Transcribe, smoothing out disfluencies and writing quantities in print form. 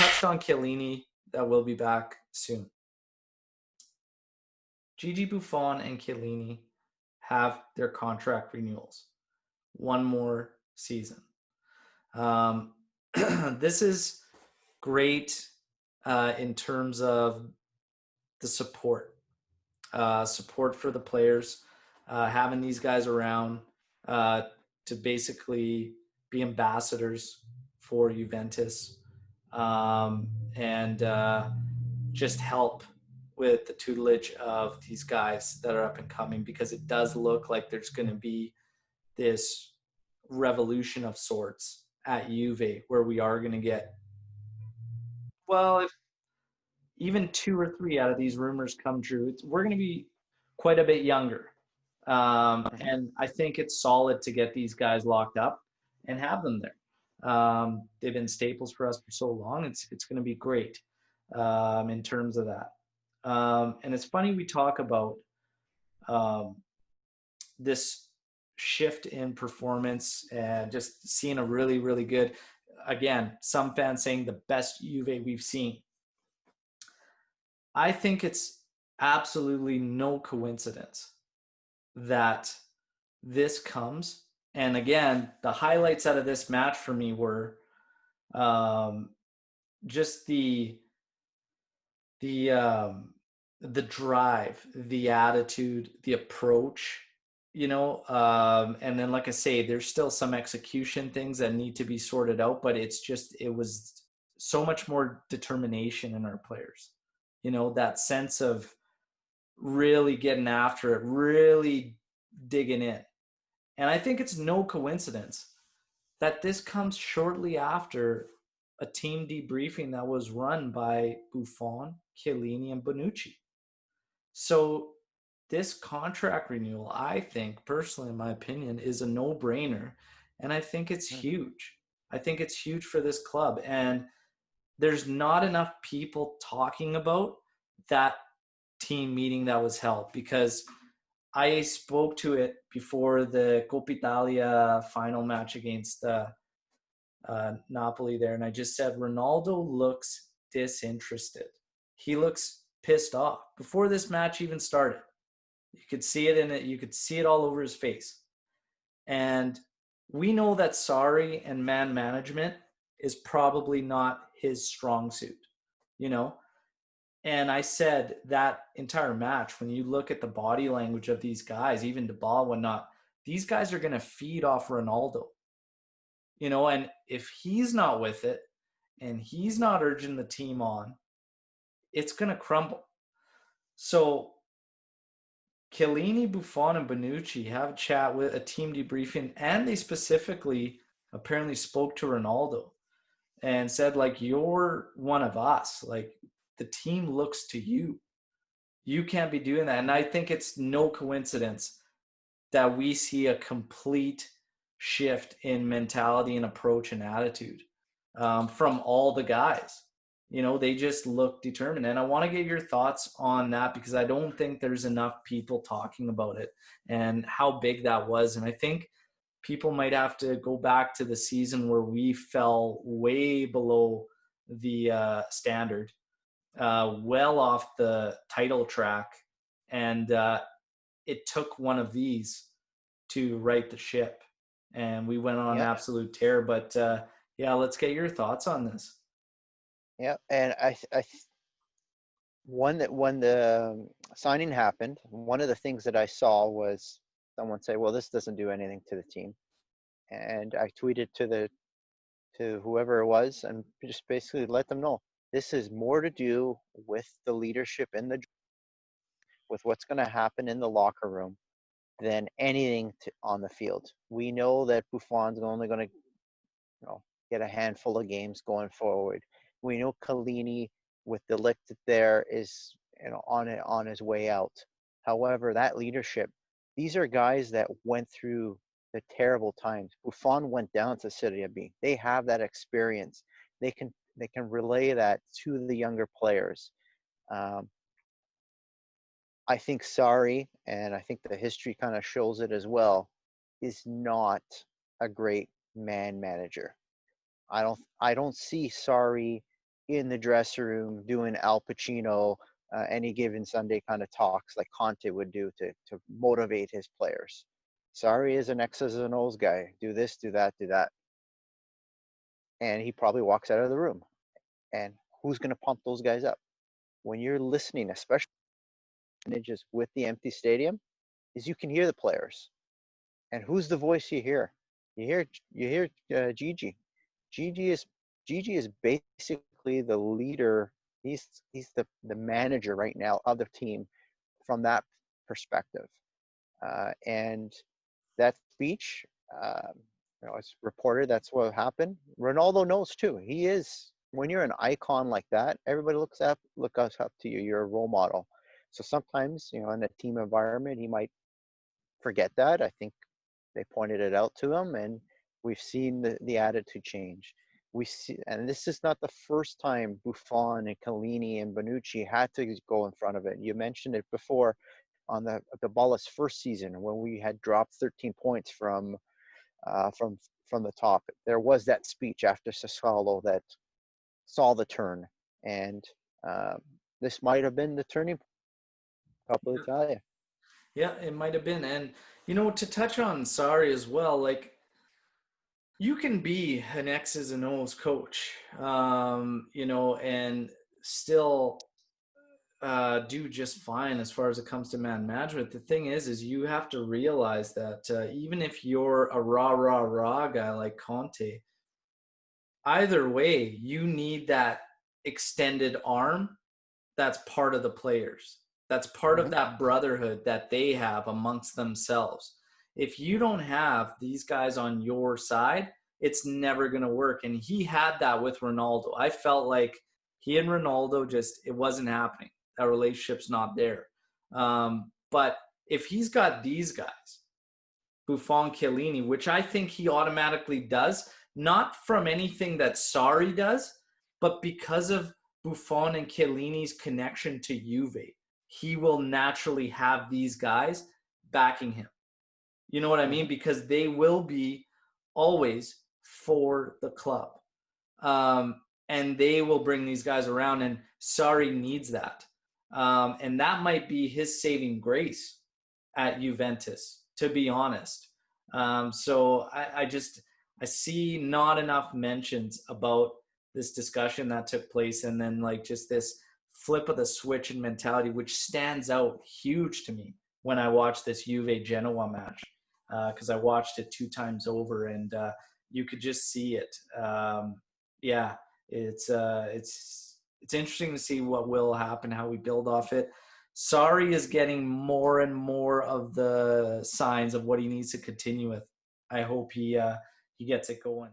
touched on Chiellini, that will be back soon. Gigi Buffon and Chiellini have their contract renewals. One more season. This is great in terms of the support for the players, having these guys around to basically be ambassadors for Juventus, and just help with the tutelage of these guys that are up and coming, because it does look like there's going to be this revolution of sorts at Juve, where we are going to get, well, if even 2 or 3 out of these rumors come true, we're going to be quite a bit younger. And I think it's solid to get these guys locked up and have them there. They've been staples for us for so long. It's going to be great in terms of that. And it's funny we talk about this shift in performance and just seeing a really, really good, again, some fans saying the best Juve we've seen. I think it's absolutely no coincidence that this comes. And again, the highlights out of this match for me were just the drive, the attitude, the approach, and then, like I say, there's still some execution things that need to be sorted out, but it was so much more determination in our players, that sense of really getting after it, really digging in. And I think it's no coincidence that this comes shortly after a team debriefing that was run by Buffon, Chiellini, and Bonucci. So this contract renewal, I think, personally, in my opinion, is a no-brainer. And I think it's huge. I think it's huge for this club. And there's not enough people talking about that team meeting that was held, because I spoke to it before the Coppa Italia final match against Napoli there. And I just said, Ronaldo looks disinterested. He looks pissed off. Before this match even started, you could see it in it. You could see it all over his face. And we know that Sarri and man management is probably not his strong suit, And I said that entire match, when you look at the body language of these guys, even Dybala, whatnot, these guys are going to feed off Ronaldo, and if he's not with it and he's not urging the team on, it's going to crumble. So Chiellini, Buffon, and Bonucci have a chat with a team debriefing, and they specifically apparently spoke to Ronaldo and said, like, you're one of us. Like, the team looks to you. You can't be doing that. And I think it's no coincidence that we see a complete shift in mentality and approach and attitude from all the guys. They just look determined. And I want to get your thoughts on that, because I don't think there's enough people talking about it and how big that was. And I think people might have to go back to the season where we fell way below the standard, well off the title track. And it took one of these to right the ship. And we went on an absolute tear. But let's get your thoughts on this. Yeah, and when the signing happened, one of the things that I saw was someone say, "Well, this doesn't do anything to the team," and I tweeted to whoever it was and just basically let them know this is more to do with the leadership with what's going to happen in the locker room than anything on the field. We know that Buffon's only going to get a handful of games going forward. We know Chiellini with the lift there is on his way out. However, that leadership, these are guys that went through the terrible times. Buffon went down to Serie B. They have that experience. They can relay that to the younger players. I think Sarri, and I think the history kind of shows it as well, is not a great man manager. I don't see Sarri in the dressing room doing Al Pacino any given Sunday kind of talks like Conte would do to motivate his players. Sarri is an X's and O's guy. Do this, do that, do that. And he probably walks out of the room. And who's going to pump those guys up? When you're listening, especially just with the empty stadium, is you can hear the players. And who's the voice you hear? You hear Gigi. Gigi is Gigi is basically the leader. He's the manager right now of the team from that perspective. And that speech, it's reported that's what happened. Ronaldo knows too. He is when you're an icon like that, everybody looks up to you. You're a role model. So sometimes, in a team environment, he might forget that. I think they pointed it out to him, and we've seen the attitude change. We see, and this is not the first time Buffon and Chiellini and Bonucci had to go in front of it. You mentioned it before on the Balla's first season when we had dropped 13 points from the top. There was that speech after Sassuolo that saw the turn, and this might have been the turning point. Couple of tell you. Yeah, it might have been. And, to touch on Sarri as well, like, you can be an X's and O's coach, and still do just fine as far as it comes to man management. The thing is you have to realize that even if you're a rah guy like Conte, either way, you need that extended arm that's part of the players. That's part of Mm-hmm. that brotherhood that they have amongst themselves. If you don't have these guys on your side, it's never going to work. And he had that with Ronaldo. I felt like he and Ronaldo it wasn't happening. That relationship's not there. But if he's got these guys, Buffon, Chiellini, which I think he automatically does, not from anything that Sarri does, but because of Buffon and Chiellini's connection to Juve, he will naturally have these guys backing him. You know what I mean? Because they will be always for the club. And they will bring these guys around, and Sarri needs that. And that might be his saving grace at Juventus, to be honest. So I see not enough mentions about this discussion that took place, and then like just this flip of the switch and mentality, which stands out huge to me when I watched this Juve Genoa match, because I watched it 2 times over, and you could just see it. Yeah, it's interesting to see what will happen, how we build off it. Sarri is getting more and more of the signs of what he needs to continue with. I hope he gets it going.